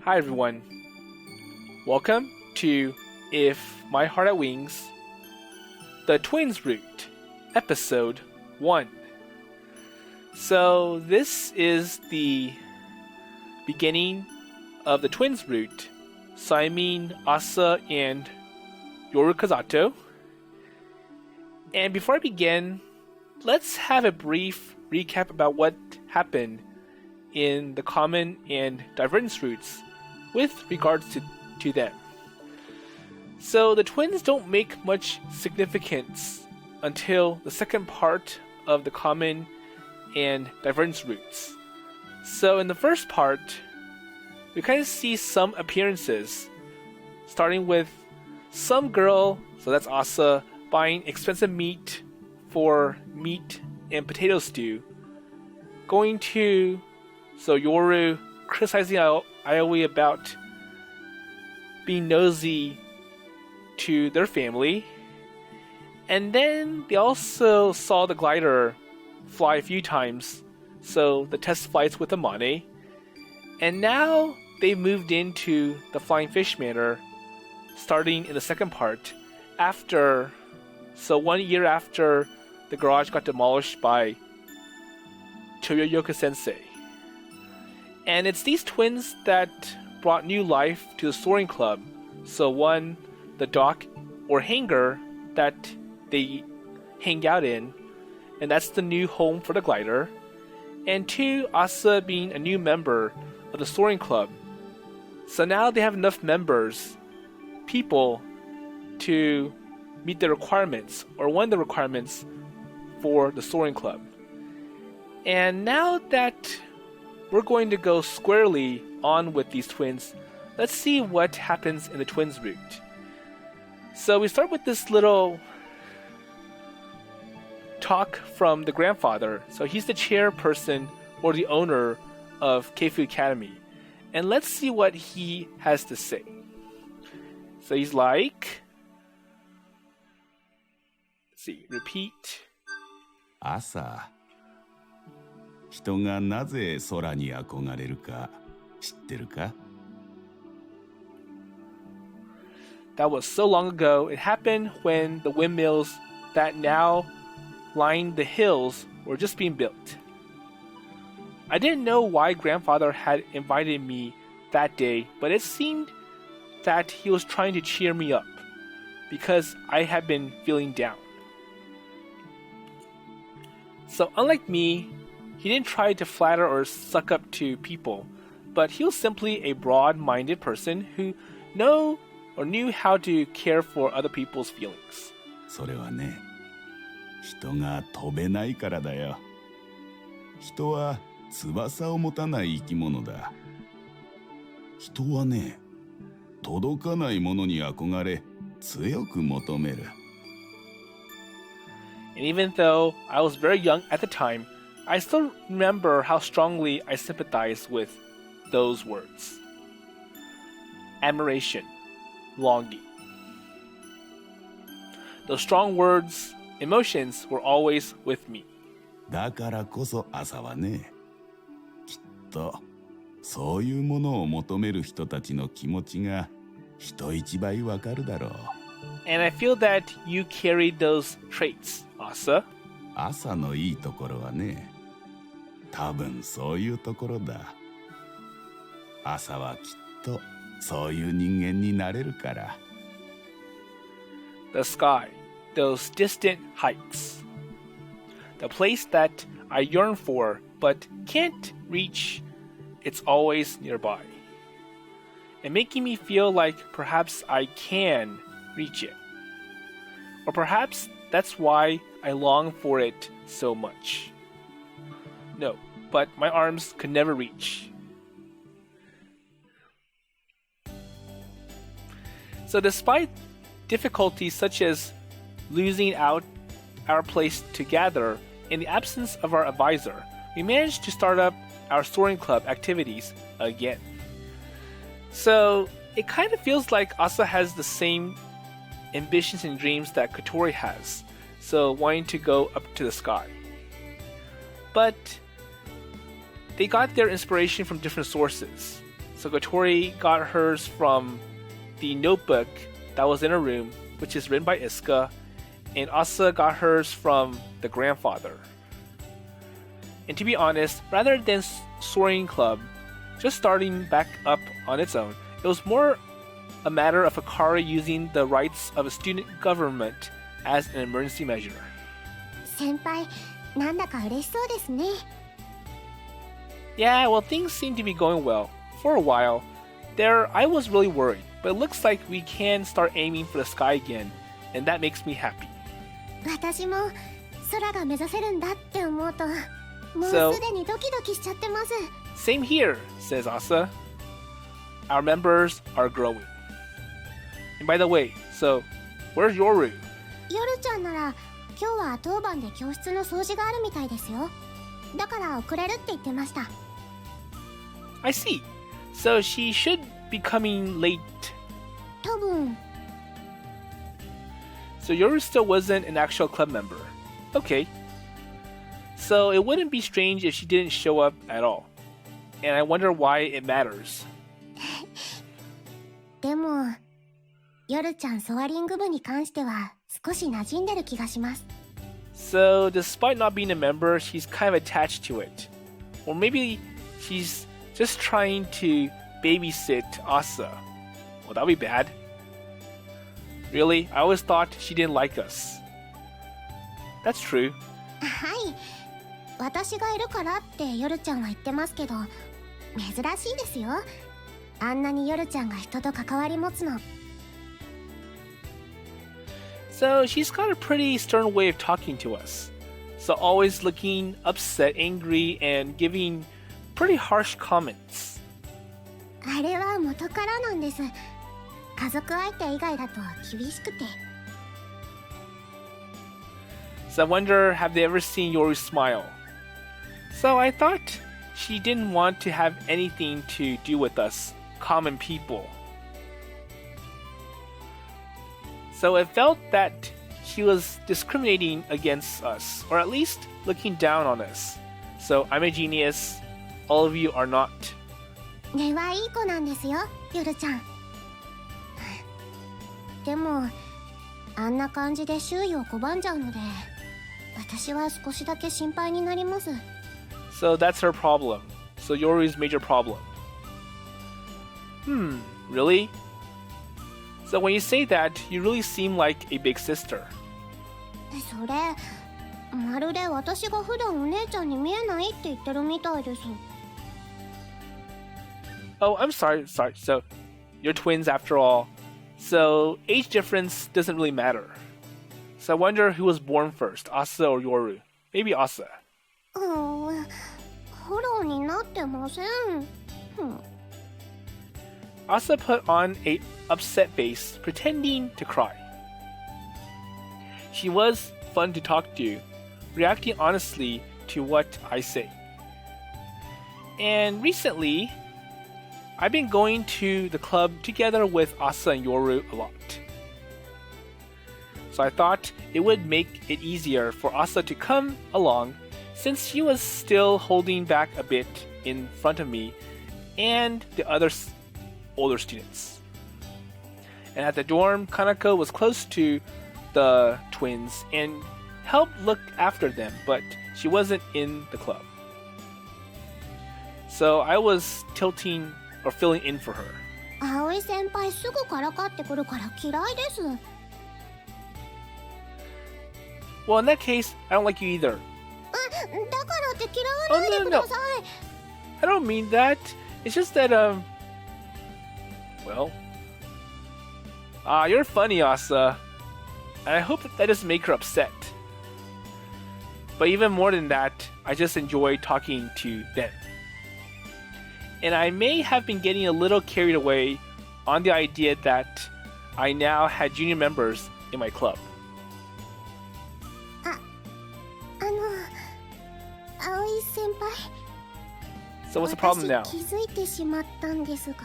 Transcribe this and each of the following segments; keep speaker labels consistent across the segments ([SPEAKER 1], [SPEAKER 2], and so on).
[SPEAKER 1] Hi everyone. Welcome to If My Heart Had Wings, The Twins Route, Episode 1. So this is the beginning of the Twins Route. So I mean Asa and Yoru Kazato. And before I begin, let's have a brief recap about what happened in the common and divergence routes with regards to them. So the twins don't make much significance until the second part of the common and divergence routes. So in the first part, we kind of see some appearances, starting with some girl, so that's Asa, buying expensive meat for meat and potato stew, going to Yoru criticizing Aoi about being nosy to their family, and then they also saw the glider fly a few times, so the test flights with Amane, and now they moved into the flying fish manor starting in the second part after, so 1 year after the garage got demolished by Choyoyoka Sensei. And it's these twins that brought new life to the soaring club. So one, the dock or hangar that they hang out in, and that's the new home for the glider. And two, Asa being a new member of the soaring club. So now they have enough people to meet the requirements, or one of the requirements for the soaring club. And now that we're going to go squarely on with these twins, let's see what happens in the twins route. So we start with this little talk from the grandfather. So he's the chairperson or the owner of Keifu Academy. And let's see what he has to say. So he's like, let's see, repeat.
[SPEAKER 2] Asa. 人がなぜ空に憧れるか知ってるか?
[SPEAKER 1] That was so long ago. It happened when the windmills that now line the hills were just being built. I didn't know why grandfather had invited me that day, but it seemed that he was trying to cheer me up because I had been feeling down. So unlike me, he didn't try to flatter or suck up to people, but he was simply a broad-minded person who knew how to care for other people's feelings.
[SPEAKER 2] それはね、人が飛べないからだよ。人は翼を持たない生き物だ。人はね、届かないものに憧れ、強く求める。
[SPEAKER 1] And even though I was very young at the time, I still remember how strongly I sympathized with those words. Admiration, longing. Those strong words, emotions were always with me.
[SPEAKER 2] だからこそ朝はね、きっとそういうものを求める人たちの気持ちが人一倍わかるだろう。
[SPEAKER 1] And I feel that you carried those traits, Asa.
[SPEAKER 2] 朝のいいところはね、多分そういうところだ。朝はきっとそういう人間になれるから。
[SPEAKER 1] The sky, those distant heights. The place that I yearn for but can't reach, it's always nearby. And making me feel like perhaps I can reach it. Or perhaps that's why I long for it so much. No, but my arms could never reach. So despite difficulties such as losing out our place to gather in the absence of our advisor, we managed to start up our soaring club activities again. So it kind of feels like Asa has the same ambitions and dreams that Kotori has, so wanting to go up to the sky. But they got their inspiration from different sources. So Kotori got hers from the notebook that was in her room, which is written by Isuka, and Asa got hers from the grandfather. And to be honest, rather than soaring club just starting back up on its own, it was more a matter of Akari using the rights of a student government as an emergency measure.
[SPEAKER 3] 先輩、なんだか嬉しそうですね。
[SPEAKER 1] Yeah, well, things seem to be going well. For a while, there I was really worried, but it looks like we can start aiming for the sky again, and that makes me happy.
[SPEAKER 3] 私も空が目指せるんだって思うと、もうすでにドキドキしちゃってます。
[SPEAKER 1] Same here, says Asa. Our members are growing. And by the way, so where's Yoru?
[SPEAKER 3] 夜ちゃんなら今日は当番で教室の掃除があるみたいですよ。だから遅れるって言ってました。
[SPEAKER 1] I see. So she should be coming late.
[SPEAKER 3] 多分。
[SPEAKER 1] So Yoru still wasn't an actual club member. Okay. So it wouldn't be strange if she didn't show up at all. And I wonder why it matters.
[SPEAKER 3] でも、夜ちゃんソアリング部に関しては少し馴染んでる気がします。
[SPEAKER 1] So despite not being a member, she's kind of attached to it. Or maybe she's just trying to babysit Asa. Well, that would be bad. Really? I always thought she didn't like us. That's true.
[SPEAKER 3] はい。私がいるからって夜ちゃんは言ってますけど、珍しいですよ。あんなに夜ちゃんが人と関わり持つの。
[SPEAKER 1] So she's got a pretty stern way of talking to us. So always looking upset, angry, and giving pretty harsh comments.
[SPEAKER 3] あれは元からなんです。家族相手以外だと厳しくて。
[SPEAKER 1] So I wonder, have they ever seen Yoru smile? So I thought she didn't want to have anything to do with us, common people. So it felt that she was discriminating against us, or at least looking down on us. So I'm a genius, all of you are not.
[SPEAKER 3] 根はいい子なんですよ、夜ちゃん。でも、あんな感じで周囲を拒んじゃうので、私は少しだけ心配になります。
[SPEAKER 1] So that's her problem. So Yoru's major problem. Really? So when you say that, you really seem like a big sister.
[SPEAKER 3] それ、まるで私が普段お姉ちゃんに見えないって言ってるみたいです。
[SPEAKER 1] Oh, I'm sorry. So, you're twins after all. So, age difference doesn't really matter. So I wonder who was born first, Asa or Yoru? Maybe Asa.
[SPEAKER 3] フォローになってません。
[SPEAKER 1] Asa put on a upset face, pretending to cry. She was fun to talk to, reacting honestly to what I say. And recently, I've been going to the club together with Asa and Yoru a lot. So I thought it would make it easier for Asa to come along since she was still holding back a bit in front of me and the other older students. And at the dorm, Kanako was close to the twins and helped look after them, but she wasn't in the club. So I was tilting or filling in for her.
[SPEAKER 3] 葵先輩すぐからかってくるから嫌いです。
[SPEAKER 1] Well, in that case, I don't like you either.
[SPEAKER 3] だからって嫌わないでください。
[SPEAKER 1] I don't mean that. It's just that, well, you're funny, Asa. And I hope that doesn't make her upset. But even more than that, I just enjoy talking to them. And I may have been getting a little carried away on the idea that I now had junior members in my club.
[SPEAKER 3] 葵先輩。
[SPEAKER 1] So what's the problem now?
[SPEAKER 3] 私気づいてしまったんですが。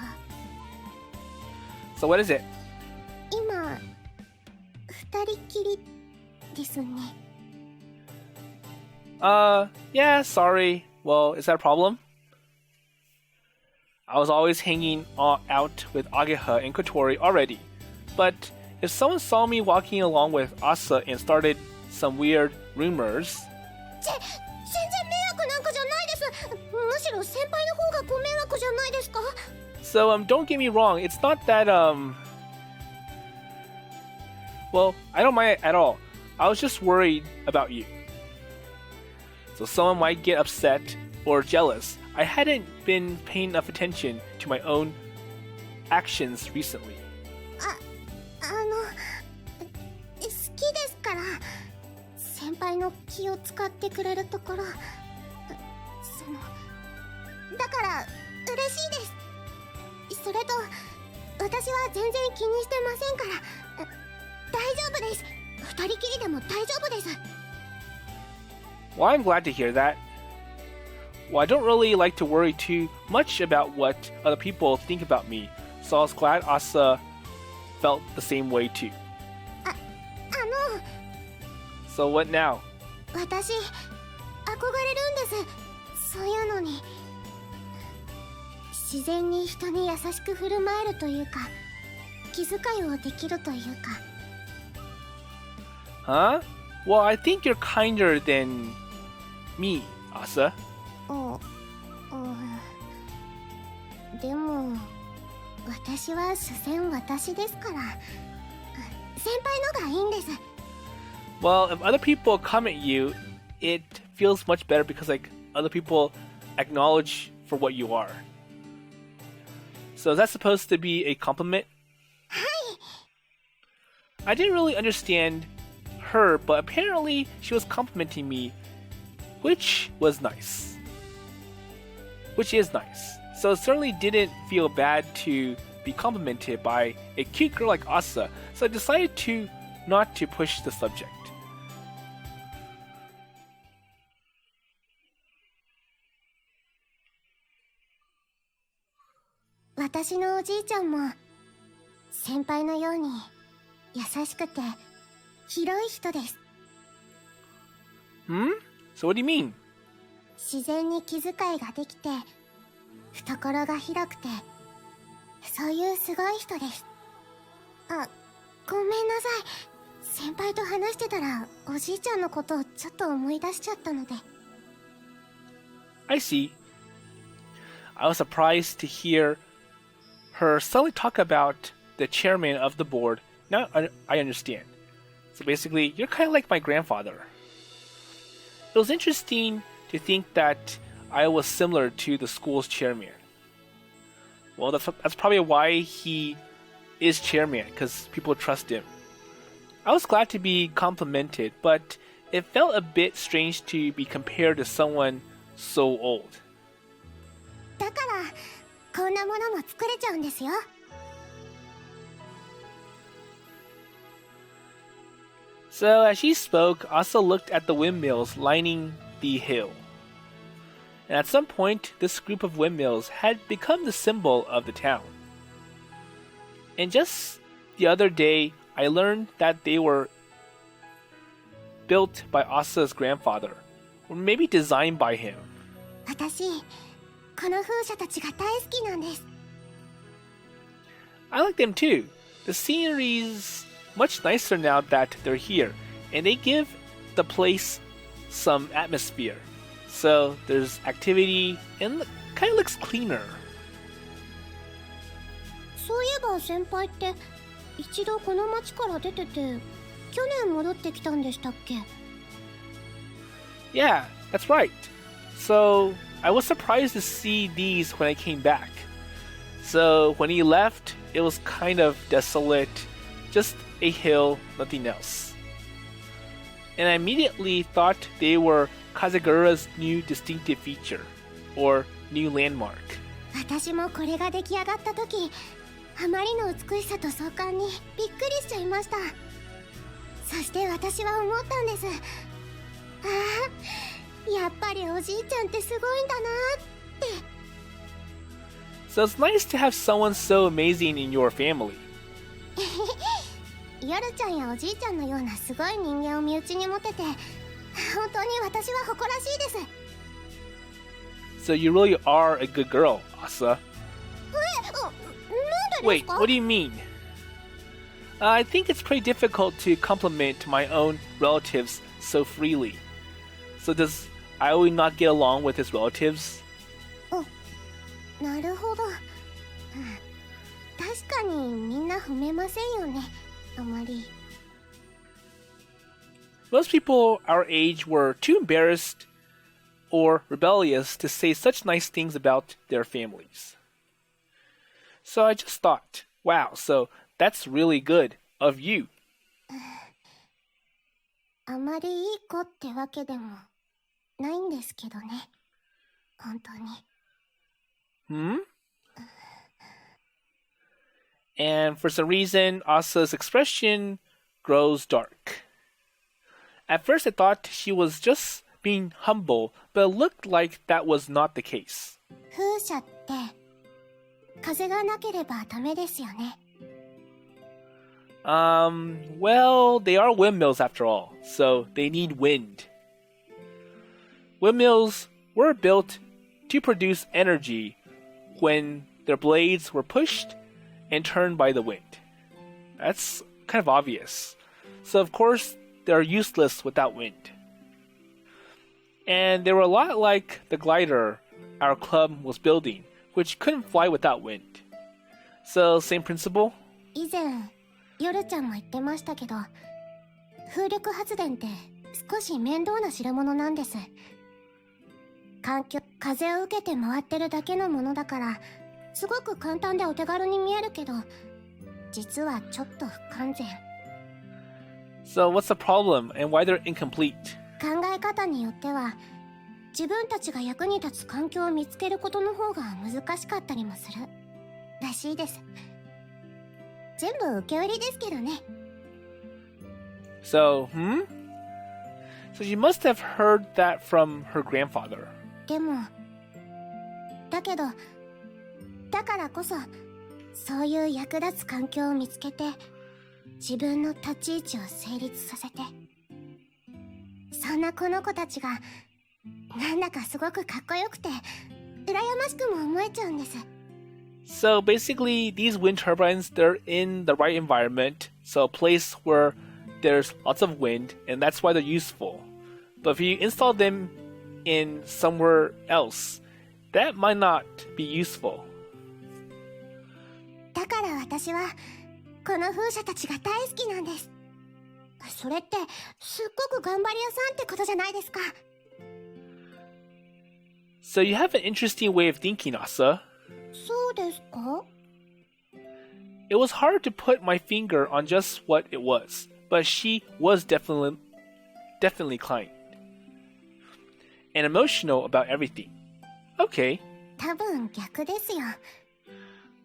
[SPEAKER 1] So what is it?
[SPEAKER 3] 今、二人きりですね。
[SPEAKER 1] Yeah, sorry. Well, is that a problem? I was always hanging out with Ageha and Kotori already. But if someone saw me walking along with Asa and started some weird rumors...
[SPEAKER 3] 全然迷惑なんかじゃないです。むしろ先輩の方がご迷惑じゃないですか？
[SPEAKER 1] So, don't get me wrong, it's not that, well, I don't mind it at all. I was just worried about you. So someone might get upset or jealous. I hadn't been paying enough attention to my own actions recently.
[SPEAKER 3] 好きですから。先輩の気を使ってくれるところ。だから嬉しいです。それと私は全然気にしてませんから。大丈夫です。二人きりでも大丈夫です。
[SPEAKER 1] Well, I'm glad to hear that. Well, I don't really like to worry too much about what other people think about me, so I was glad Asa felt the same way too. So what now?
[SPEAKER 3] 私憧れるんです。そういうのに。自然に人に優しく振る舞えるというか、気遣いをできるというか。
[SPEAKER 1] Huh? Well, I think you're kinder than me, Asa.
[SPEAKER 3] でも私は所詮私ですから。先輩のがいいんです。
[SPEAKER 1] Well, if other people comment you, it feels much better because like other people acknowledge for what you are. So is that supposed to be a compliment? I didn't really understand her, but apparently she was complimenting me, which was nice. Which is nice. So it certainly didn't feel bad to be complimented by a cute girl like Asa, so I decided not to push the subject.
[SPEAKER 3] 私のおじいちゃんも先輩のように優しくて広い人です。
[SPEAKER 1] Hmm? So what do you mean?
[SPEAKER 3] 自然に気遣いができて懐が広くてそういうすごい人です。ごめんなさい。先輩と話してたらおじいちゃんのことをちょっと思い出しちゃったので。
[SPEAKER 1] I see. I was surprised to hear her suddenly talk about the chairman of the board. Now I understand. So basically, you're kind of like my grandfather. It was interesting to think that I was similar to the school's chairman. Well, that's probably why he is chairman, because people trust him. I was glad to be complimented, but it felt a bit strange to be compared to someone so old.
[SPEAKER 3] だからこんなものも作れちゃうんですよ。
[SPEAKER 1] So as she spoke, Asa looked at the windmills lining the hill. And at some point, this group of windmills had become the symbol of the town. And just the other day, I learned that they were built by Asa's grandfather, or maybe designed by him.
[SPEAKER 3] 私この風車たちが大好きなんです。
[SPEAKER 1] I like them too. The scenery's much nicer now that they're here, and they give the place some atmosphere. So there's activity and it kind of looks cleaner.
[SPEAKER 3] そういえば先輩って一度この町から出てて去年戻ってきたんでしたっけ？
[SPEAKER 1] Yeah, that's right. So I was surprised to see these when I came back. So when he left, it was kind of desolate, just a hill, nothing else. And I immediately thought they were Kazegaura's new distinctive feature, or new landmark.
[SPEAKER 3] 私もこれが出来上がった時、あまりの美しさと壮観にびっくりしちゃいました。そして私は思ったんです。やっぱりおじいちゃんってすごいんだなって。
[SPEAKER 1] So it's nice to have someone so amazing in your family.
[SPEAKER 3] ヨルちゃんやおじいちゃんのようなすごい人間を身内に持てて、本当に私は誇らしいです。
[SPEAKER 1] So you really are a good girl, Asa. Wait, what do you mean? I think it's pretty difficult to compliment my own relatives so freely. So does Aoi not get along with his relatives?
[SPEAKER 3] なるほど。確かにみんな褒めませんよね、あまり。
[SPEAKER 1] Most people our age were too embarrassed or rebellious to say such nice things about their families. So I just thought, wow, so that's really good of you.
[SPEAKER 3] あまりいい子ってわけでもないんですけどね、本当に。
[SPEAKER 1] And for some reason, Asa's expression grows dark. At first I thought she was just being humble, but it looked like that was not the case.
[SPEAKER 3] 風車って風がなければダメですよね。
[SPEAKER 1] Well, they are windmills after all, so they need wind. Windmills were built to produce energy when their blades were pushed and turned by the wind. That's kind of obvious. So of course, they're useless without wind. And they were a lot like the glider our club was building, which couldn't fly without wind. So, same principle?
[SPEAKER 3] 以前、夜ちゃんも言ってましたけど、風力発電って少し面倒な代物なんです。風を受けて回ってるだけのものだから、すごく簡単でお手軽に見えるけど、実はちょっと不完全。
[SPEAKER 1] So what's the problem and why they're incomplete?
[SPEAKER 3] 考え方によっては、自分たちが役に立つ環境を見つけることの方が難しかったりもするらしいです。全部受け売りですけどね。
[SPEAKER 1] So she must have heard that from her grandfather.
[SPEAKER 3] でも、だけど、だからこそ、そういう役立つ環境を見つけて、自分の立ち位置を成立させて、そんなこの子たちが、なんだかすごくかっこよくて、羨ましくも思えちゃうんです。
[SPEAKER 1] So basically, these wind turbines, they're in the right environment, so a place where there's lots of wind, and that's why they're useful. But if you install them in somewhere else, that might not be useful.
[SPEAKER 3] だから私は、この風車たちが大好きなんです。それって、すっごく頑張り屋さんってことじゃないですか。
[SPEAKER 1] So you have an interesting way of thinking, Asa.
[SPEAKER 3] そうですか?
[SPEAKER 1] It was hard to put my finger on just what it was, but she was definitely kind. And emotional about everything. Okay.
[SPEAKER 3] 多分逆ですよ。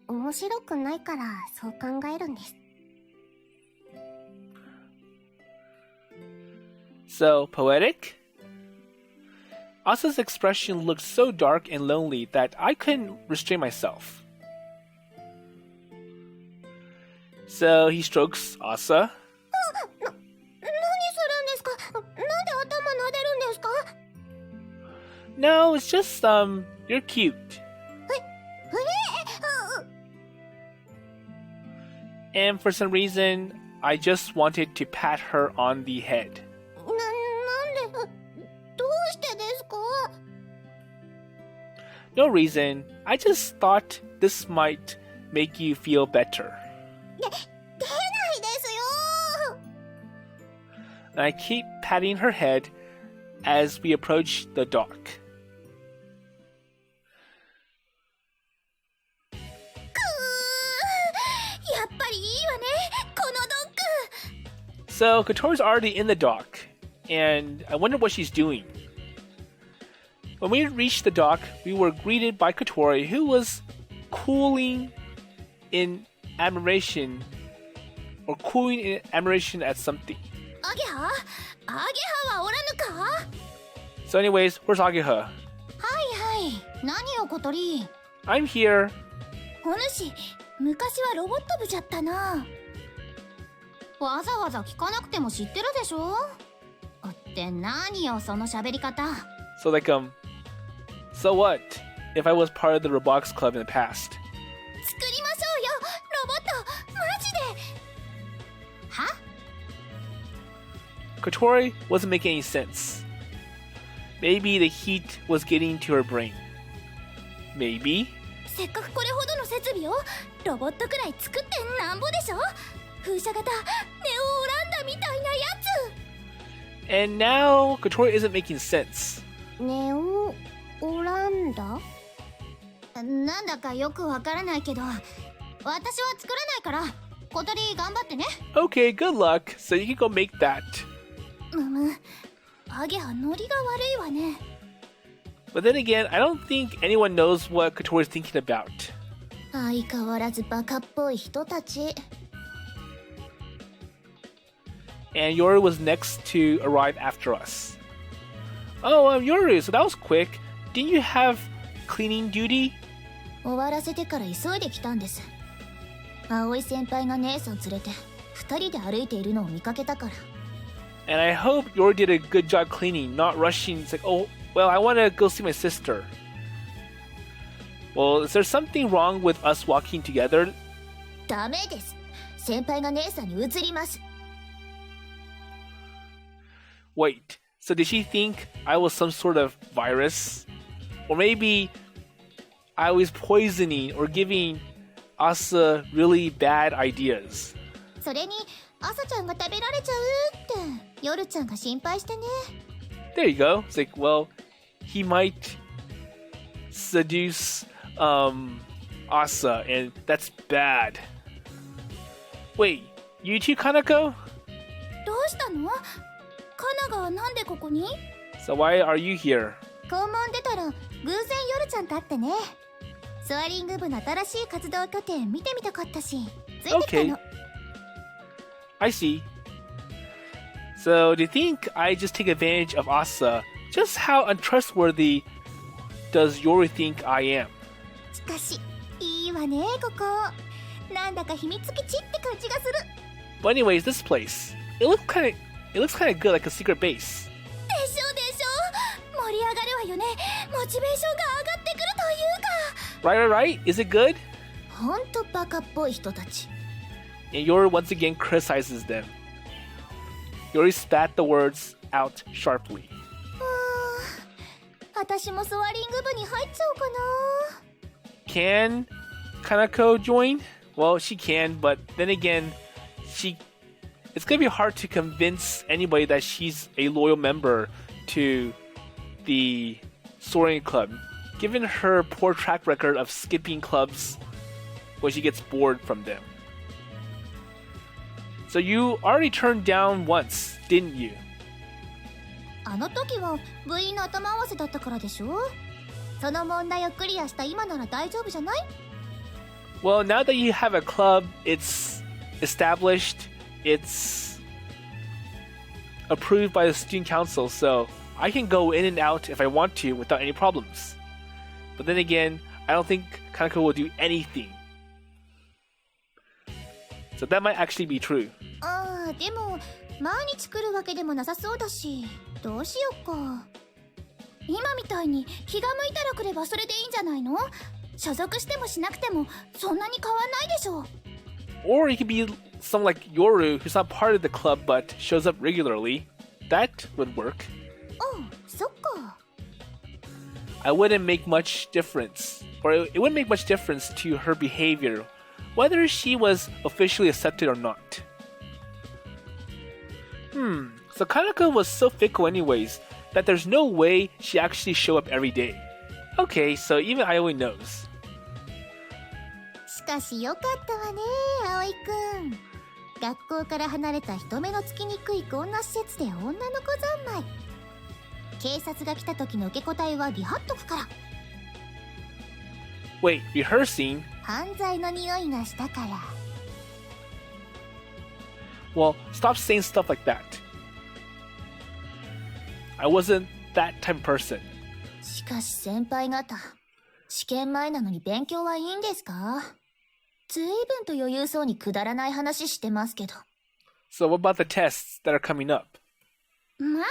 [SPEAKER 3] 面白くないからそう考えるんです。
[SPEAKER 1] So poetic? Asa's expression looked so dark and lonely that I couldn't restrain myself. So he strokes Asa.
[SPEAKER 3] 何するんですか? なんで頭撫でるんですか?
[SPEAKER 1] No, it's just, you're cute. And for some reason, I just wanted to pat her on the head.
[SPEAKER 3] なんで、どうしてですか?
[SPEAKER 1] No reason. I just thought this might make you feel better.
[SPEAKER 3] 出ないですよ!
[SPEAKER 1] And I keep patting her head as we approach the dock.
[SPEAKER 3] やっぱりいいわね、このドッグ!
[SPEAKER 1] So Kotori's already in the dock, and I wonder what she's doing. When we reached the dock, we were greeted by Kotori, who was cooling in admiration at something.
[SPEAKER 3] アゲハはおらぬか?
[SPEAKER 1] So anyways, where's Ageha?
[SPEAKER 3] はいはい、何よ小鳥?
[SPEAKER 1] I'm here.
[SPEAKER 3] お主、昔はロボット部じゃったな。わざわざ聞かなくても知ってるでしょ? って何よその喋り方。
[SPEAKER 1] So so what if I was part of the Roblox club in the past?
[SPEAKER 3] 作りましょうよ、
[SPEAKER 1] Kotori wasn't making any sense. Maybe the heat was getting to her brain. Maybe.
[SPEAKER 3] せっかくこれほどの設備をロボットくらい作ってなんぼでしょ。風車型ネオオランダみたいなやつ。
[SPEAKER 1] And now Kotori isn't making sense.
[SPEAKER 3] ネオオランダ？なんだかよくわからないけど、私は作らないから小鳥頑張ってね。
[SPEAKER 1] Okay, good luck. So you can go make that.
[SPEAKER 3] アゲハノリが悪いわね。
[SPEAKER 1] But then again, I don't think anyone knows what Kotori's thinking about.
[SPEAKER 3] 相変わらずバカっぽい人たち。
[SPEAKER 1] And Yoru was next to arrive after us. Oh, Yoru, so that was quick. Didn't you have cleaning duty?
[SPEAKER 3] 終わらせてから急いで来たんです。葵先輩が姉さん連れて二人で歩いているのを見かけたから。
[SPEAKER 1] And I hope Yoru did a good job cleaning, not rushing. It's like, oh, well, I want to go see my sister. Well, is there something wrong with us walking together?
[SPEAKER 3] ダメです。先輩が姉さんに移ります。
[SPEAKER 1] Wait, so did she think I was some sort of virus? Or maybe I was poisoning or giving Asa really bad ideas?
[SPEAKER 3] それに、アサちゃんが食べられちゃうってヨルちゃんが心配してね。
[SPEAKER 1] There you go. It's like, well, he might seduce Asa, and that's bad. Wait, you too, Kanako?
[SPEAKER 3] どうしたの？カナがなんでここに？
[SPEAKER 1] So why are you here?
[SPEAKER 3] 校門出たら偶然ヨルちゃんと会ってね。ソアリング部の新しい活動拠点見てみたかったし、ついてきたの。
[SPEAKER 1] Okay. I see. So, do you think I just take advantage of Asa? Just how untrustworthy does Yoru think I am?
[SPEAKER 3] しかし、いいわね、ここ。なんだか秘密基地って感じがする。
[SPEAKER 1] But anyways, this place. It looks kind of good, like a secret base.
[SPEAKER 3] でしょでしょ。盛り上がるわよね。モチベーションが上がってくるというか。
[SPEAKER 1] Right? Is it good?
[SPEAKER 3] ほんとバカっぽい人たち。
[SPEAKER 1] And Yoru once again criticizes them. Yoru spat the words out sharply.
[SPEAKER 3] 私もソアリング部に入っちゃおうかな。
[SPEAKER 1] Can Kanako join? Well, she can, but then again, it's gonna be hard to convince anybody that she's a loyal member to the soaring club, given her poor track record of skipping clubs when she gets bored from them. So you already turned down once, didn't you?
[SPEAKER 3] あの時は部員の頭合わせだったからでしょ。その問題をクリアした今なら大丈夫じゃない？
[SPEAKER 1] Well, now that you have a club, it's established, it's approved by the student council, so I can go in and out if I want to without any problems. But then again, I don't think Kanako will do anything. So that might actually be true.
[SPEAKER 3] ああ、でも毎日来るわけでもなさそうだし、どうしよっか。今みたいに気が向いたら来ればそれでいいんじゃないの？所属してもしなくてもそんなに変わんないでしょ。
[SPEAKER 1] Or it could be someone like Yoru, who's not part of the club but shows up regularly. That would work.
[SPEAKER 3] おう、そっか。
[SPEAKER 1] I wouldn't make much difference, or it wouldn't make much difference to her behavior, whether she was officially accepted or not. So Kanako was so fickle anyways, that there's no way she actually show up every day. Okay, so even Aoi knows.
[SPEAKER 3] しかしよかったわね、葵くん。学校から離れた人目のつきにくいこんな施設で女の子三昧。警察が来た時の受け答えはリハっとくから。
[SPEAKER 1] Wait, rehearsing?
[SPEAKER 3] 犯罪の匂いがしたから。
[SPEAKER 1] Well, stop saying stuff like that. I wasn't that type of person.
[SPEAKER 3] しかし先輩方、試験前なのに勉強はいいんですか？随分と余裕そうにくだらない話してますけど。
[SPEAKER 1] So what about the tests that are coming up?
[SPEAKER 3] まあ、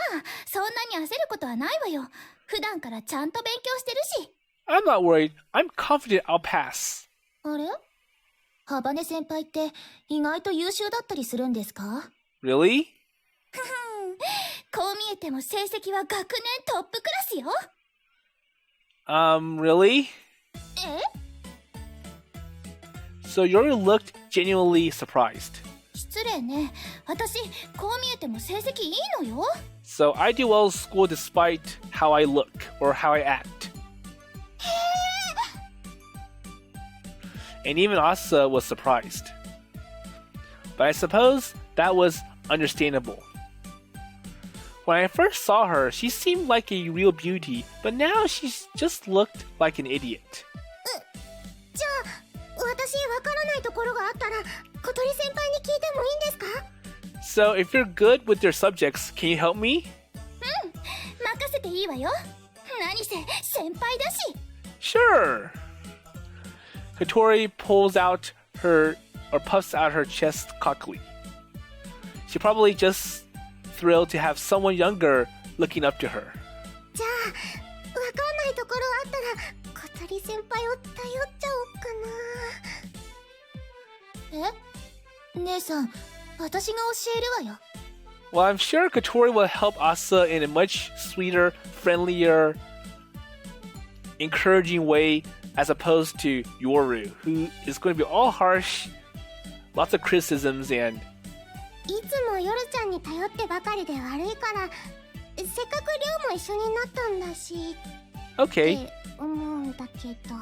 [SPEAKER 3] そんなに焦ることはないわよ。普段からちゃんと勉強してるし。
[SPEAKER 1] I'm not worried. I'm confident I'll pass.
[SPEAKER 3] あれ？幅根先輩って意外と優秀だったりするんですか？
[SPEAKER 1] Really?
[SPEAKER 4] こう見えても成績は学年トップクラスよ。
[SPEAKER 1] Really?
[SPEAKER 4] え？
[SPEAKER 1] So Yoru looked genuinely surprised.
[SPEAKER 4] 失礼ね。私、こう見えても成績いいのよ。
[SPEAKER 1] So I do well in school despite how I look or how I act. And even Asa was surprised. But I suppose that was understandable. When I first saw her, she seemed like a real beauty, but now she just looked like an idiot.
[SPEAKER 3] じゃあ、私わからないところがあったら、小鳥先輩に聞いてもいいんですか？
[SPEAKER 1] So if you're good with your subjects, can you help me?
[SPEAKER 4] 任せていいわよ。何せ先輩だし。
[SPEAKER 1] Sure. Kotori pulls out her or puffs out her chest cockily. She probably just thrilled to have someone younger looking up to her.
[SPEAKER 3] じゃあ、わかんないところあったら、小鳥先輩を頼っちゃおうかな。
[SPEAKER 4] え？姉さん、私が教えるわよ。
[SPEAKER 1] Well, I'm sure Kotori will help Asa in a much sweeter, friendlier, encouraging way as opposed to Yoru, who is going to be all harsh, lots of criticisms, and
[SPEAKER 3] いつもヨルちゃんに頼ってばかりで悪いから、せっかく寮も一緒になったんだし、
[SPEAKER 1] okay.
[SPEAKER 3] って思うんだけど。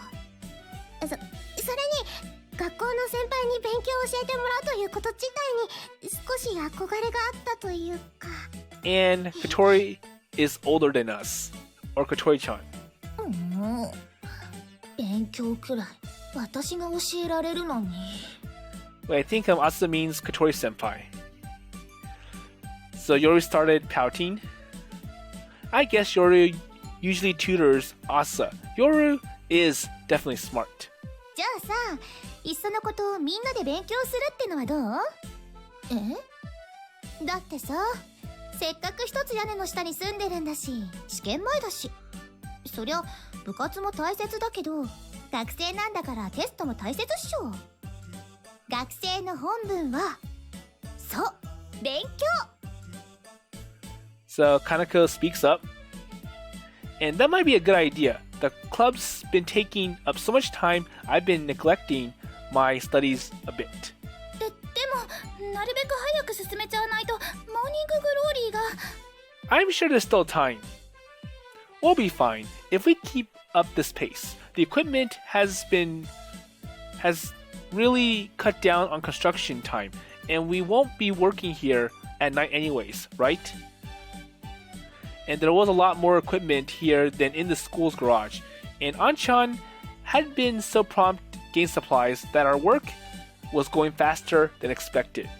[SPEAKER 3] それに、学校の先輩に勉強を教えてもらうということ自体に少し憧れがあったというか。
[SPEAKER 1] And Kotori is older than us, or Kotori-chan.
[SPEAKER 4] 勉強くらい私が教えられるのに。
[SPEAKER 1] But I think Asa means Kotori-senpai. So Yoru started pouting. I guess Yoru usually tutors Asa. Yoru is definitely smart.
[SPEAKER 4] じゃあさ、いっそのことみんなで勉強するってのはどう？え？だってさ、せっかく一つ屋根の下に住んでるんだし、試験前だし。そりゃ部活も大切だけど、学生なんだからテストも大切っしょ。学生の本分は、そう、勉強。
[SPEAKER 1] So Kanako speaks up. And that might be a good idea. The club's been taking up so much time, I've been neglecting my studies a bit.
[SPEAKER 4] でも、なるべく早く進めちゃわないと、モーニンググローリーが。
[SPEAKER 1] I'm sure there's still time. We'll be fine if we keep up this pace. The equipment has really cut down on construction time, and we won't be working here at night anyways, right? And there was a lot more equipment here than in the school's garage, and Anchan had been so prompt getting supplies that our work was going faster than expected.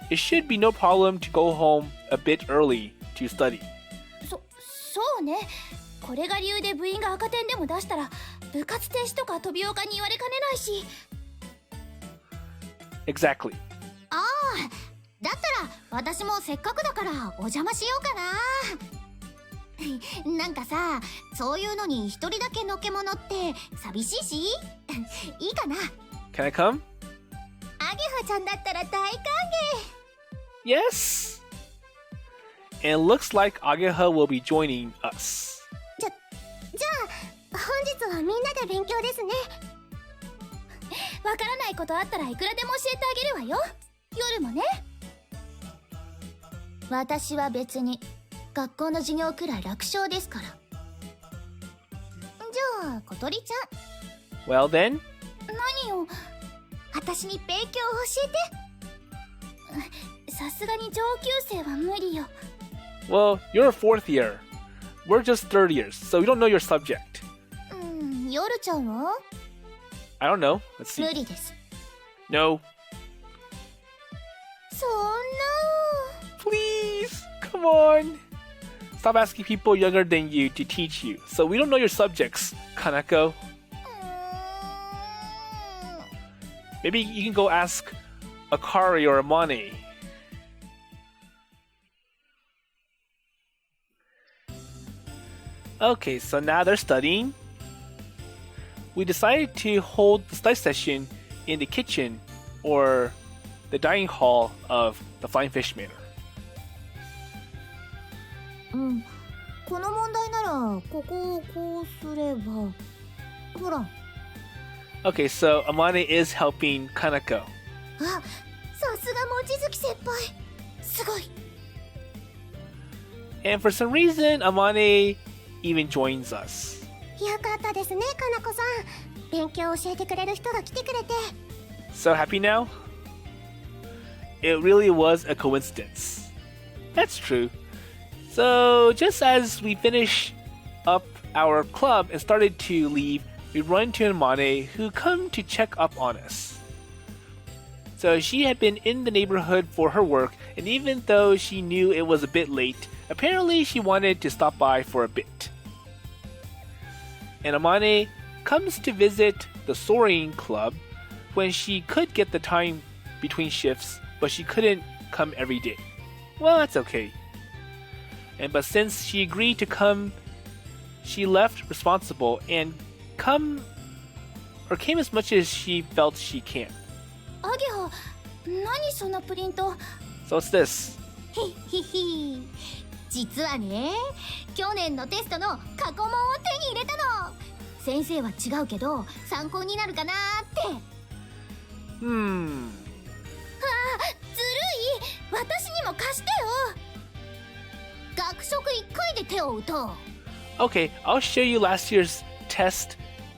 [SPEAKER 1] It should be no problem to go home a bit early to study.
[SPEAKER 4] そうね。これが理由で部員が赤点でも出したら、部活停止とか飛び岡に言われかねないし。
[SPEAKER 1] Exactly.
[SPEAKER 4] ああ、だったら私もせっかくだからお邪魔しようかな。なんかさ、そういうのに一人だけのけ者って寂しいし、いいかな。
[SPEAKER 1] Can I come?
[SPEAKER 4] アゲハちゃんだったら大歓迎。
[SPEAKER 1] Yes! And looks like Ageha will be joining us.
[SPEAKER 3] じゃあ、本日はみんなで勉強ですね。
[SPEAKER 4] わからないことあったらいくらでも教えてあげるわよ。夜もね。私は別に学校の授業くらい楽勝ですから。じゃあ小鳥ちゃん。
[SPEAKER 1] Well then,
[SPEAKER 4] 何よ、私に勉強を教えて。さすがに上級生は無理よ。
[SPEAKER 1] well, you're a fourth year. We're just third years, so we don't know your subject.
[SPEAKER 4] 夜ちゃんは
[SPEAKER 1] I don't know. Let's see.
[SPEAKER 4] 無理です。
[SPEAKER 1] No.
[SPEAKER 4] そんな。
[SPEAKER 1] Please, come on. Stop asking people younger than you to teach you. So we don't know your subjects, Kanako. Maybe you can go ask Akari or Amane. Okay, so now they're studying. We decided to hold the study session in the kitchen or the dining hall of the Flying Fish Manor.
[SPEAKER 4] この問題ならここをこうすればほら。
[SPEAKER 1] Okay, so Amane is helping Kanako.
[SPEAKER 4] あ、さすが望月先輩、すごい。
[SPEAKER 1] And for some reason, Amane even joins us.
[SPEAKER 3] よかったですね、かなこさん。勉強を教えてくれる人が来てくれて。
[SPEAKER 1] So happy now? It really was a coincidence. That's true. So just as we finish up our club and started to leave, we run into Amane, who come to check up on us. So she had been in the neighborhood for her work, and even though she knew it was a bit late, apparently she wanted to stop by for a bit. And Amane comes to visit the soaring club when she could get the time between shifts, but she couldn't come every day. Well, that's okay. But since she agreed to come, she left responsible and came as much as she felt she can.
[SPEAKER 4] アゲハ、何そのプリント。
[SPEAKER 1] So it's this.
[SPEAKER 4] ひひ。実はね、去年のテストの過去問を手に入れたの。先生は違うけど参考になるかなって。あ、ずるい。私にも貸してよ。学食1回で手を打とう。
[SPEAKER 1] Okay, I'll show you last year's test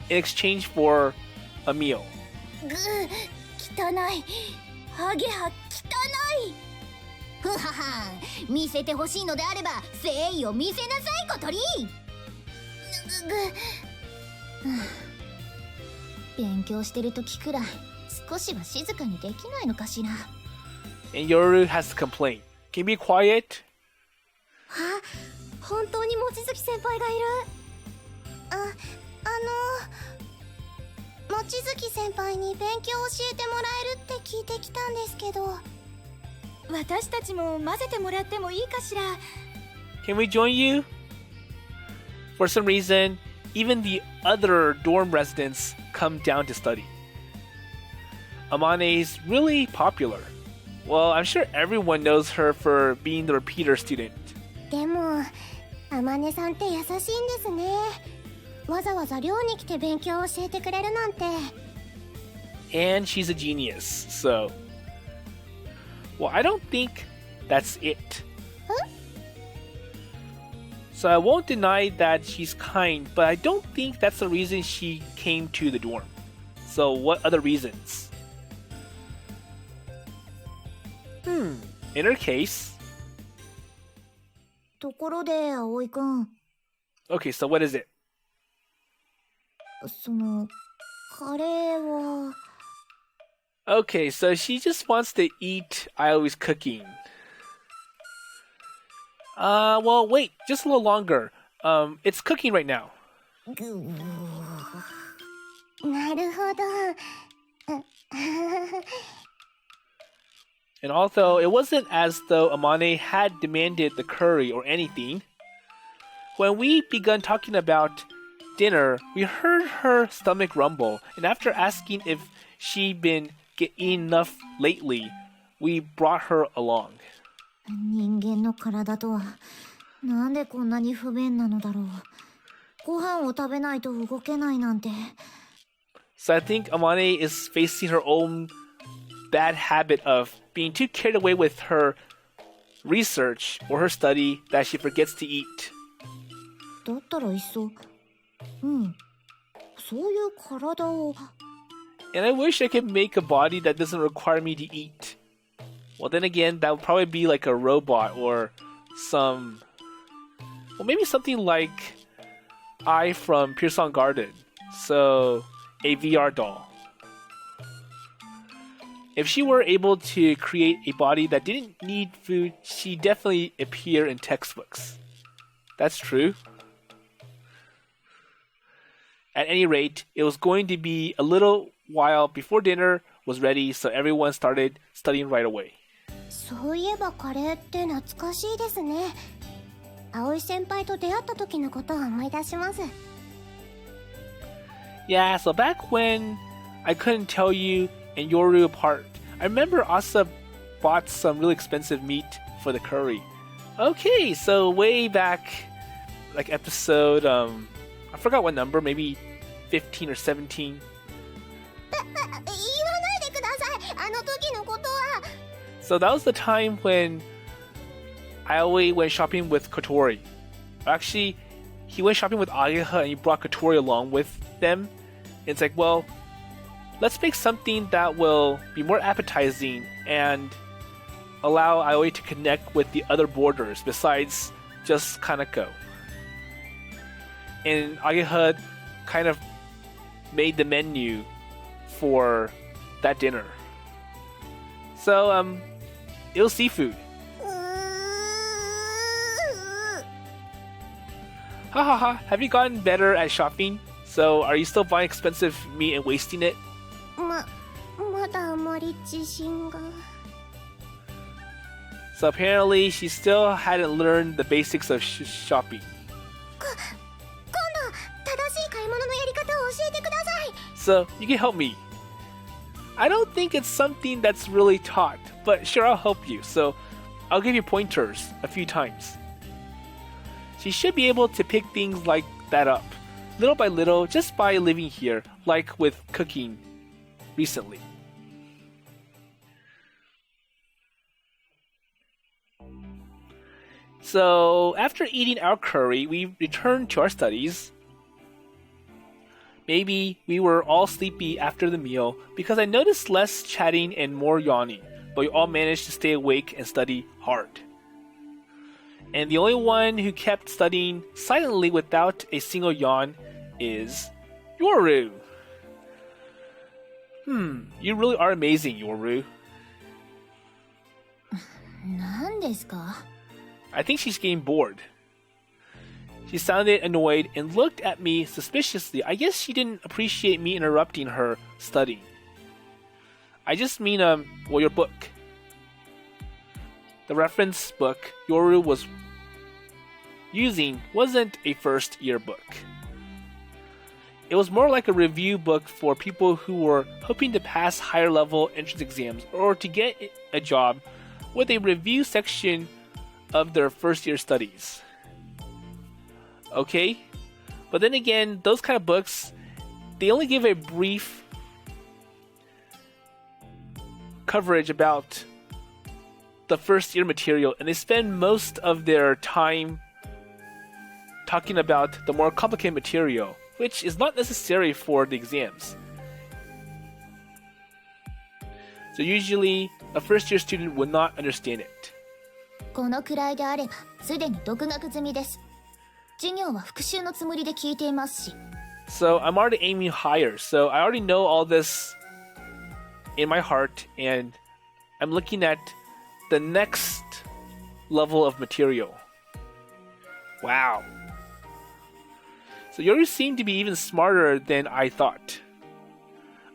[SPEAKER 1] in exchange for a meal.
[SPEAKER 4] 汚い。ハゲハ汚い。ふははん、見せてほしいのであれば誠意を見せなさい、小鳥。勉強してる時くらい少しは静かにできないのかしら。
[SPEAKER 1] And Yoru has to complain. Can you be quiet?
[SPEAKER 4] あ、本当に望月先輩がいる。
[SPEAKER 3] 望月先輩に勉強を教えてもらえるって聞いてきたんですけど。
[SPEAKER 4] 私たちも混ぜてもらってもいいかしら。
[SPEAKER 1] Can we join you? For some reason, even the other dorm residents come down to study. Amane's really popular. Well, I'm sure everyone knows her for being the repeater student.
[SPEAKER 3] でも、あまねさんって優しいんですね。わざわざ寮に来て勉強を教えてくれるなんて。
[SPEAKER 1] And she's a genius, so... Well, I don't think that's it.
[SPEAKER 3] Huh?
[SPEAKER 1] So I won't deny that she's kind, but I don't think that's the reason she came to the dorm. So what other reasons? In her case...
[SPEAKER 4] ところで葵くん、
[SPEAKER 1] Okay, so what is it?
[SPEAKER 4] そのカレーは。
[SPEAKER 1] Okay, so she just wants to eat Aoi's cooking. Well, wait, just a little longer. It's cooking right now.
[SPEAKER 3] なるほど。
[SPEAKER 1] And although it wasn't as though Amane had demanded the curry or anything, when we begun talking about dinner, we heard her stomach rumble, and after asking if she'd been eating enough lately, we brought her along.
[SPEAKER 4] 人間の体とはなんでこんなに不便なのだろう。ご飯を食べないと動けないなんて。
[SPEAKER 1] So I think Amane is facing her own bad habit of being too carried away with her research or her study that she forgets to eat.
[SPEAKER 4] だったらいっそ、そういう体を。
[SPEAKER 1] And I wish I could make a body that doesn't require me to eat. Well, then again, that would probably be like a robot or some... Well, maybe something like I from Pure Song Garden. So, a VR doll. If she were able to create a body that didn't need food, she'd definitely appear in textbooks. That's true. At any rate, it was going to be a little while before dinner was ready, so everyone started studying right away.
[SPEAKER 3] そういえばカレーって懐かしいですね。葵先輩と出会った時のことを思い出します。
[SPEAKER 1] Yeah, so back when I couldn't tell you and Yoru apart, I remember Asa bought some really expensive meat for the curry. Okay, so way back like episode, I forgot what number, maybe 15 or 17.
[SPEAKER 3] 言わないでください。あの時のことは。
[SPEAKER 1] So that was the time when Aoi went shopping with Kotori. Actually, he went shopping with Ageha and he brought Kotori along with them. It's like, well, let's make something that will be more appetizing and allow Aoi to connect with the other boarders besides just Kanako. And Ageha kind of made the menu for that dinner. So, it was seafood. Ha ha ha, have you gotten better at shopping? So, are you still buying expensive meat and wasting it?
[SPEAKER 3] まだあまり自信が。
[SPEAKER 1] So apparently, she still hadn't learned the basics of shopping.
[SPEAKER 3] 今度正しい買い物のやり方を教えてください。
[SPEAKER 1] So, you can help me. I don't think it's something that's really taught, but sure, I'll help you. So, I'll give you pointers a few times. She should be able to pick things like that up, little by little, just by living here, like with cooking recently. So, after eating our curry, we returned to our studies. Maybe we were all sleepy after the meal because I noticed less chatting and more yawning, but we all managed to stay awake and study hard. And the only one who kept studying silently without a single yawn is Yoru. You really are amazing, Yoru.
[SPEAKER 4] 何ですか?
[SPEAKER 1] I think she's getting bored. She sounded annoyed and looked at me suspiciously. I guess she didn't appreciate me interrupting her studying. I just mean, your book. The reference book Yoru was using wasn't a first year book. It was more like a review book for people who were hoping to pass higher level entrance exams or to get a job with a review section of their first year studies. Okay? But then again, those kind of books, they only give a brief coverage about the first year material, and they spend most of their time talking about the more complicated material, which is not necessary for the exams. So usually, a first year student would not understand it.
[SPEAKER 4] このくらいであればすでに独学済みです。授業は復習のつもりで聞いていますし。
[SPEAKER 1] So I'm already aiming higher, so I already know all this in my heart, and I'm looking at the next level of material. Wow. So Yoru seemed to be even smarter than I thought.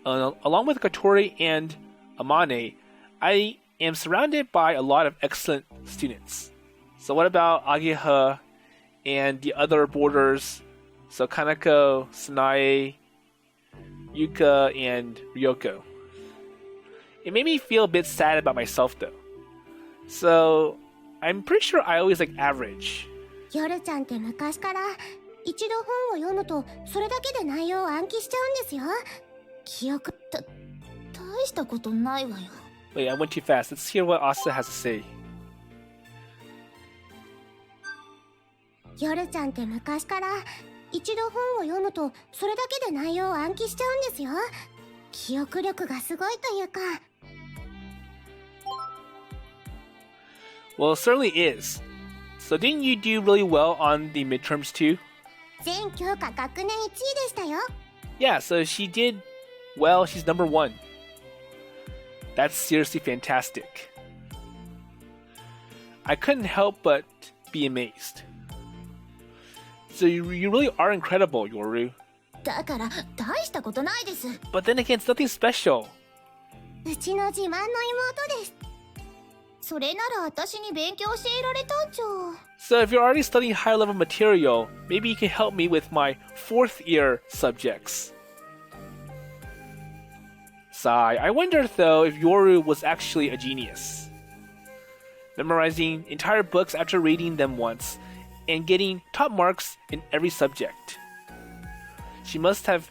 [SPEAKER 1] Along with Kotori and Amane, I am surrounded by a lot of excellent students. So what about Ageha and the other boarders? So Kanako, Sanae, Yuka, and Ryoko. It made me feel a bit sad about myself though. So I'm pretty sure I always like average.
[SPEAKER 3] 夜ちゃんって昔から一度本を読むとそれだけで内容を暗記しちゃうんですよ。記憶
[SPEAKER 4] 大したことないわよ。
[SPEAKER 1] Wait, I went too fast. Let's hear what Asa has to say.
[SPEAKER 3] 夜ちゃんって昔から一度本を読むとそれだけで内容を暗記しちゃうんですよ。記憶力がすごいというか。
[SPEAKER 1] Well, it certainly is. So didn't you do really well on the midterms too?
[SPEAKER 3] 全教科学年1位でしたよ。
[SPEAKER 1] Yeah, so she did well. She's number 1. That's seriously fantastic. I couldn't help but be amazed. So you really are incredible, Yoru.
[SPEAKER 4] だから大したことないです。
[SPEAKER 1] But then again, it's nothing special.
[SPEAKER 3] うちの自慢の妹です。
[SPEAKER 4] それなら私に勉強教えられたんじゃ。
[SPEAKER 1] So if you're already studying higher level material, maybe you can help me with my 4th year subjects. Sigh. I wonder though if Yoru was actually a genius. Memorizing entire books after reading them once and getting top marks in every subject. She must have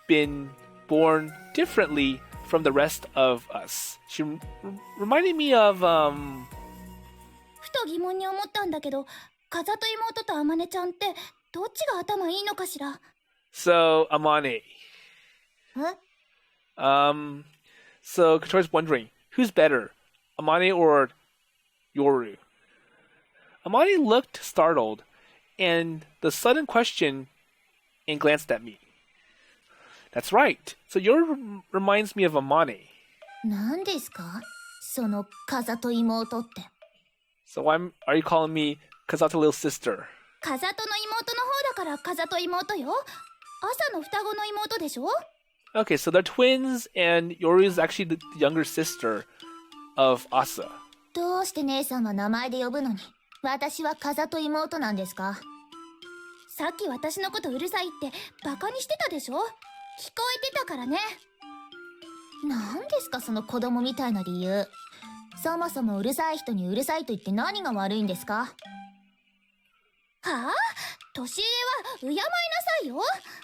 [SPEAKER 1] been born differently from the rest of us. She reminded me of,
[SPEAKER 4] ふと疑問に思ったんだけど、風と妹とあまねちゃんってどっちが頭いいのかしら。
[SPEAKER 1] So, Amane.
[SPEAKER 4] え
[SPEAKER 1] So Kotori's wondering, who's better, Amane or Yoru? Amane looked startled, and the sudden question, and glanced at me. That's right. So Yoru reminds me of Amane.
[SPEAKER 4] 何ですかその風と妹って。
[SPEAKER 1] So are you calling me Kazato little sister?
[SPEAKER 4] 風との妹の方だから風と妹よ。朝の双子の妹でしょ。
[SPEAKER 1] Okay, so they're twins, and Yoru is actually the younger sister of Asa.
[SPEAKER 4] どうして姉さんは名前で呼ぶのに私は風と妹なんですか。さっき私のことうるさいってバカにしてたでしょ。聞こえてたからね。何ですかその子供みたいな理由。そもそもうるさい人にうるさいと言って何が悪いんですか。はあ、年上は敬いなさいよ。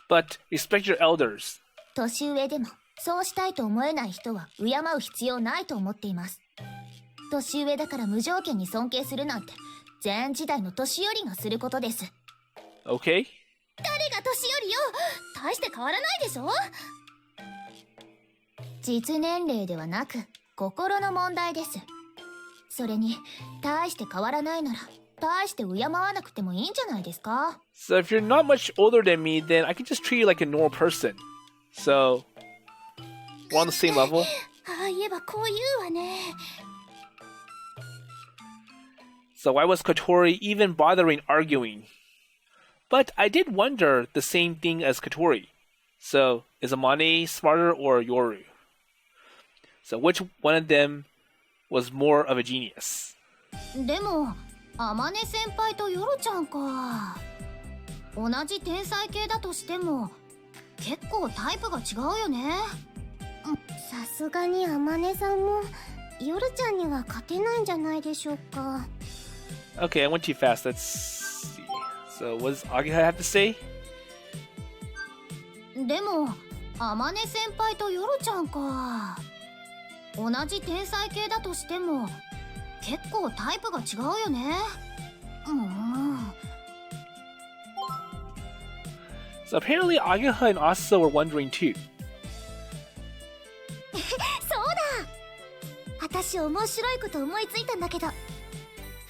[SPEAKER 1] But respect your elders.
[SPEAKER 4] 年上でもそうしたいと思えない人は敬う必要ないと思っています。年上だから無条件に尊敬するなんて前時代の年寄りがすることです。
[SPEAKER 1] Okay?
[SPEAKER 4] 誰が年寄りよ。大して変わらないでしょ。実年齢ではなく心の問題です。それに大して変わらないなら大して敬わなくてもいいんじゃないですか。
[SPEAKER 1] So if you're not much older than me, then I can just treat you like a normal person. So, we're on the same level.
[SPEAKER 4] ああ言えばこう言うわね。
[SPEAKER 1] So why was Kotori even bothering arguing? But I did wonder the same thing as Kotori. So, is Amane smarter or Yoru? So which one of them was more of a genius?
[SPEAKER 4] でもあまね先輩とヨロちゃんか。同じ天才系だとしても結構タイプが違うよね。
[SPEAKER 3] さすがにあまねさんもヨルちゃんには勝てないんじゃないでしょうか。
[SPEAKER 1] Okay, I went too fast. Let's see. So what does Ageha have to say?
[SPEAKER 4] でもあまね先輩とヨロちゃんか。同じ天才系だとしても結構タイプが違うよね。
[SPEAKER 1] So apparently Ageha and Asa were wondering too.
[SPEAKER 4] そうだ。私面白いこと思いついたんだけど、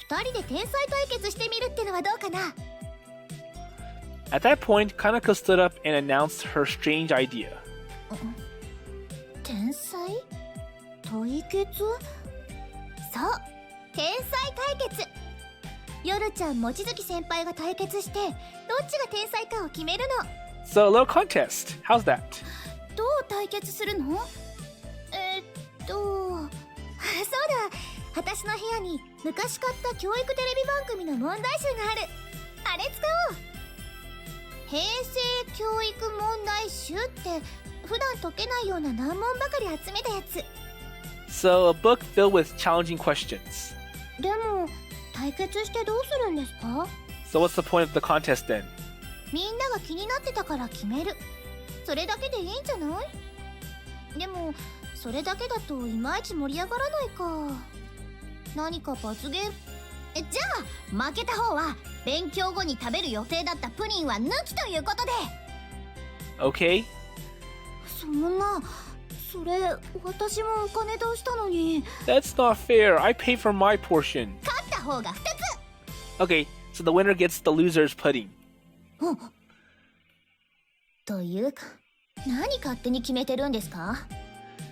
[SPEAKER 4] 二人で天才対決してみるってのはどうかな。
[SPEAKER 1] At that point, Kanako stood up and announced her strange idea.
[SPEAKER 4] 天才対決？そう、天才対決。ヨルちゃん、望月先輩が対決して、どっちが天才かを決めるの。
[SPEAKER 1] So a little contest. How's that?
[SPEAKER 4] どう対決するの？そうだ、私の部屋に昔買った教育テレビ番組の問題集がある。あれ使おう。平成教育問題集って普段解けないような難問ばかり集めたやつ。
[SPEAKER 1] So a book filled with challenging questions.
[SPEAKER 3] でも対決してどうするんですか？
[SPEAKER 1] So what's the point of the contest then?
[SPEAKER 4] みんなが気になってたから決める。それだけでいいんじゃない？でもそれだけだといまいち盛り上がらないか。何か罰ゲーム。じゃあ負けた方は勉強後に食べる予定だったプリンは抜きということで。
[SPEAKER 1] Okay?
[SPEAKER 3] そんな、それ私もお金出したのに。
[SPEAKER 1] That's not fair. I paid for my portion.
[SPEAKER 4] 勝った方が2つ。
[SPEAKER 1] Okay, so the winner gets the loser's pudding.
[SPEAKER 4] というか何勝手に決めてるんですか？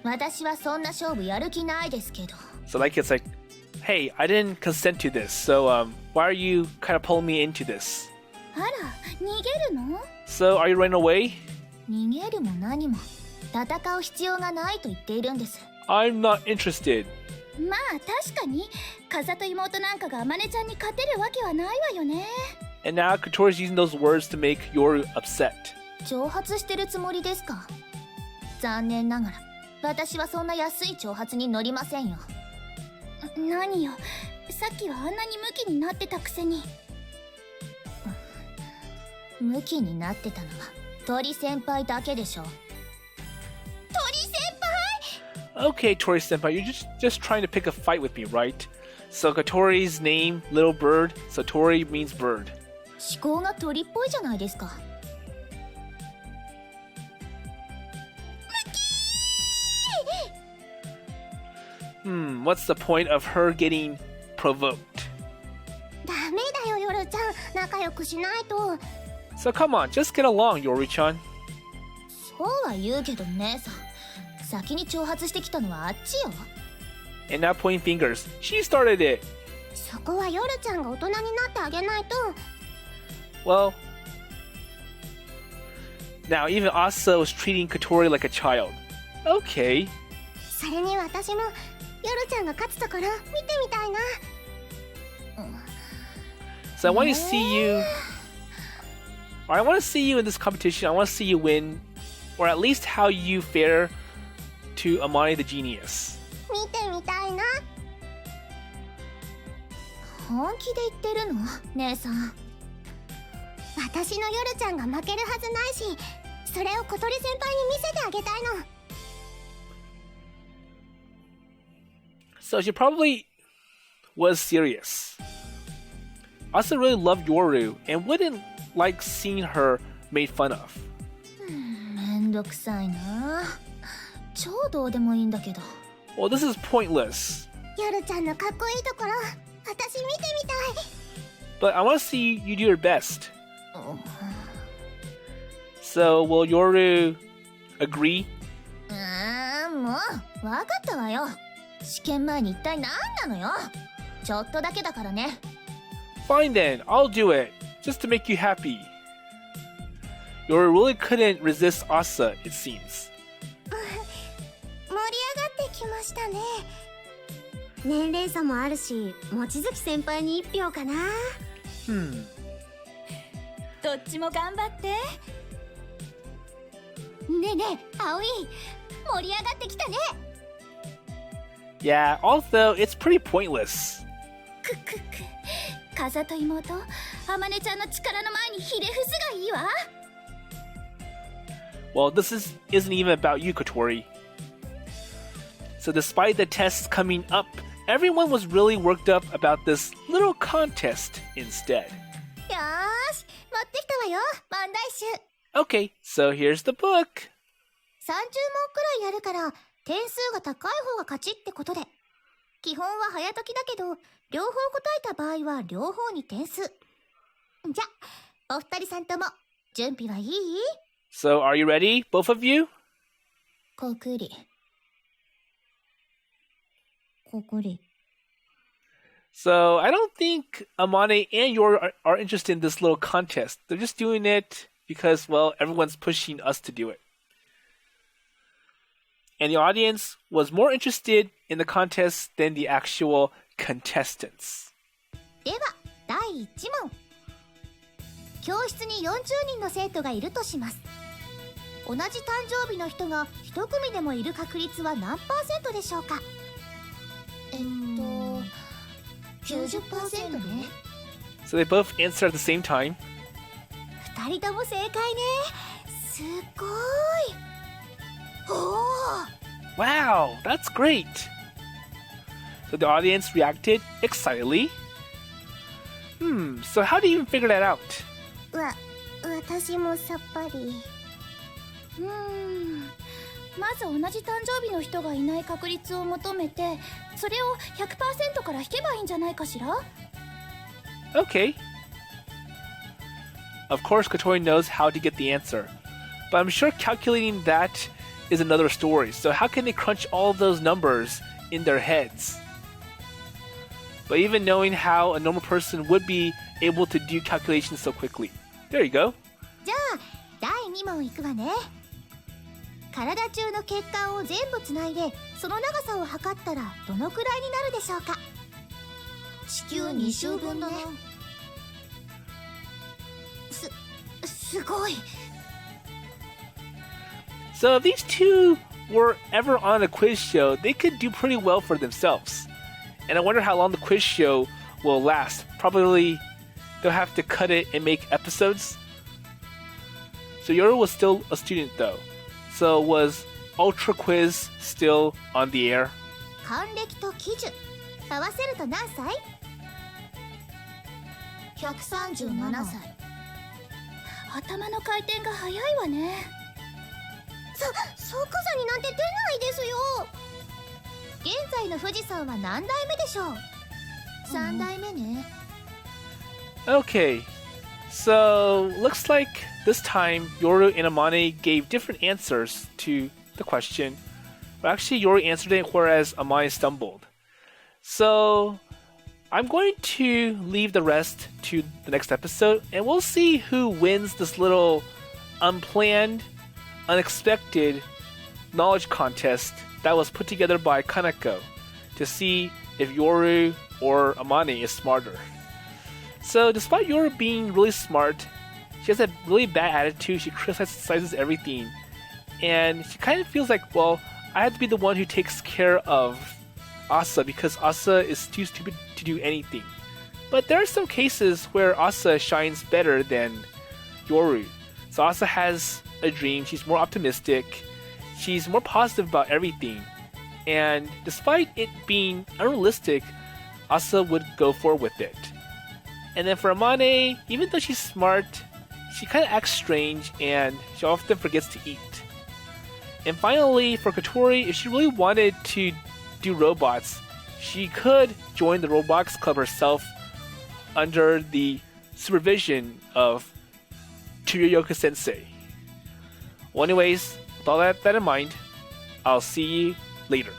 [SPEAKER 4] 私はそんな勝負やる気ないですけど。
[SPEAKER 1] So that kid's like, hey, I didn't consent to this, so why are you kind of pulling me into this?
[SPEAKER 4] あら、逃げるの？
[SPEAKER 1] So are you running away?
[SPEAKER 4] 逃げるも何も戦う必要がないと言っているんです。
[SPEAKER 1] I'm not interested.
[SPEAKER 4] まあ確かに風と妹なんかがあまねちゃんに勝てるわけはないわよね。
[SPEAKER 1] And now Kotori's using those words to make Yoru upset.
[SPEAKER 4] 挑発してるつもりですか？残念ながら私はそんな安い挑発に乗りませんよ。何よ、さっきはあんなにムキになってたくせに。ムキになってたのは鳥先輩だけでしょ。鳥先輩
[SPEAKER 1] Okay, Tori Senpai, you're just trying to pick a fight with me, right? So Kotori's name, Little Bird, so Tori means bird.
[SPEAKER 4] 思考が鳥っぽいじゃないですか。
[SPEAKER 1] What's the point of her getting provoked?
[SPEAKER 3] ダメだよ、ヨルちゃん。仲良くしないと。
[SPEAKER 1] So come on, just get along, Yoru-chan.
[SPEAKER 4] そうは言うけど姉さん、先に挑発してきたのはあっちよ。
[SPEAKER 1] And now pointing fingers. She started it.
[SPEAKER 3] そこはヨルちゃんが大人になってあげないと。
[SPEAKER 1] Well, now even Asa was treating Kotori like a child. Okay.
[SPEAKER 3] それに私もヨルちゃんが勝つところ見てみたいな。
[SPEAKER 1] So I want to see you. Or I want to see you in this competition. I want to see you win, or at least how you fare to Amani the Genius.
[SPEAKER 3] 見てみたいな。
[SPEAKER 4] 本気で言ってるの姉さん。
[SPEAKER 3] 私のヨルちゃんが負けるはずないし、それを小鳥先輩に見せてあげたいの。
[SPEAKER 1] So she probably was serious. Asa really loved Yoru and wouldn't like seeing her made fun of.
[SPEAKER 4] めんどくさいな。超どうでもいいんだけど。
[SPEAKER 1] Well, this is pointless.
[SPEAKER 3] ヨルちゃんのかっこいいところ、私見てみたい。
[SPEAKER 1] But I want to see you do your best. So, will Yoru agree?
[SPEAKER 4] もう、わかったわよ。試験前に一体何なのよ。ちょっとだけだからね。
[SPEAKER 1] Fine then, I'll do it. Just to make you happy. Yoru really couldn't resist Asa, it seems.
[SPEAKER 3] 盛り上がってきましたね。年齢差もあるし、望月先輩に1票かな。
[SPEAKER 4] どっちも頑張って。ねえねえ、葵、盛り上がってきたね。
[SPEAKER 1] Yeah, although it's pretty pointless.
[SPEAKER 4] くくく、風と妹、あまねちゃんの力の前にひれ伏すがいいわ。
[SPEAKER 1] Well, this isn't even about you, Kotori. So despite the tests coming up, everyone was really worked up about this little contest instead.
[SPEAKER 4] よーし、持ってきたわよ、問題集。
[SPEAKER 1] Okay, so here's the book.
[SPEAKER 4] 30問くらいやるから、点数が高い方が勝ちってことで。基本は早解きだけど、両方答えた場合は両方に点数。じゃ、お二人さんとも、準備はいい？
[SPEAKER 1] So are you ready, both of you?
[SPEAKER 4] こくり。こくり。
[SPEAKER 1] So I don't think Amane and Yoru are interested in this little contest. They're just doing it because, well, everyone's pushing us to do it. And the audience was more interested in the contest than the actual contestants.
[SPEAKER 4] では、第1問。教室に40人の生徒がいるとします。同じ誕生日の人が1組でもいる確率は何%でしょうか？90% ね。
[SPEAKER 1] So they both answered at the same time.
[SPEAKER 4] 2人とも正解ね。すごい。おー。
[SPEAKER 1] Wow, that's great. So the audience reacted excitedly. So how do you even figure that out?
[SPEAKER 3] 私もさっぱり。
[SPEAKER 4] まず同じ誕生日の人がいない確率を求めて、それを 100% から引けばいいんじゃないかしら？
[SPEAKER 1] Okay. Of course, Kotori knows how to get the answer, but I'm sure calculating that is another story. So how can they crunch all of those numbers in their heads? But even knowing how a normal person would be able to do calculations so quickly. There you go.
[SPEAKER 4] じゃあ、第2問いくわね。体中の血管を全部つないで、その長さを測ったらどのくらいになるでしょうか？地球2周分だね。すごい。
[SPEAKER 1] So if these two were ever on a quiz show, they could do pretty well for themselves. And I wonder how long the quiz show will last. Probably they'll have to cut it and make episodes. So Yoru was still a student though. So was Ultra Quiz still on the air?
[SPEAKER 4] 還暦と喜寿合わせると何歳 ?137 歳。頭の回転が早いわね。即座になんて出ないですよ。現在の富士山は何代目でしょう ?3 代目ね。
[SPEAKER 1] Okay, so looks like this time Yoru and Amane gave different answers to the question. But actually, Yoru answered it, whereas Amane stumbled. So I'm going to leave the rest to the next episode, and we'll see who wins this little unplanned, unexpected knowledge contest that was put together by Kanako to see if Yoru or Amane is smarter. So despite Yoru being really smart, she has a really bad attitude. She criticizes everything, and she kind of feels like, well, I have to be the one who takes care of Asa because Asa is too stupid to do anything. But there are some cases where Asa shines better than Yoru. So Asa has a dream. She's more optimistic. She's more positive about everything. And despite it being unrealistic, Asa would go forward with it. And then for Amane, even though she's smart, she kind of acts strange and she often forgets to eat. And finally, for Kotori, if she really wanted to do robots, she could join the Roblox Club herself under the supervision of Tsuruyoka Sensei. Well, anyways, with all that in mind, I'll see you later.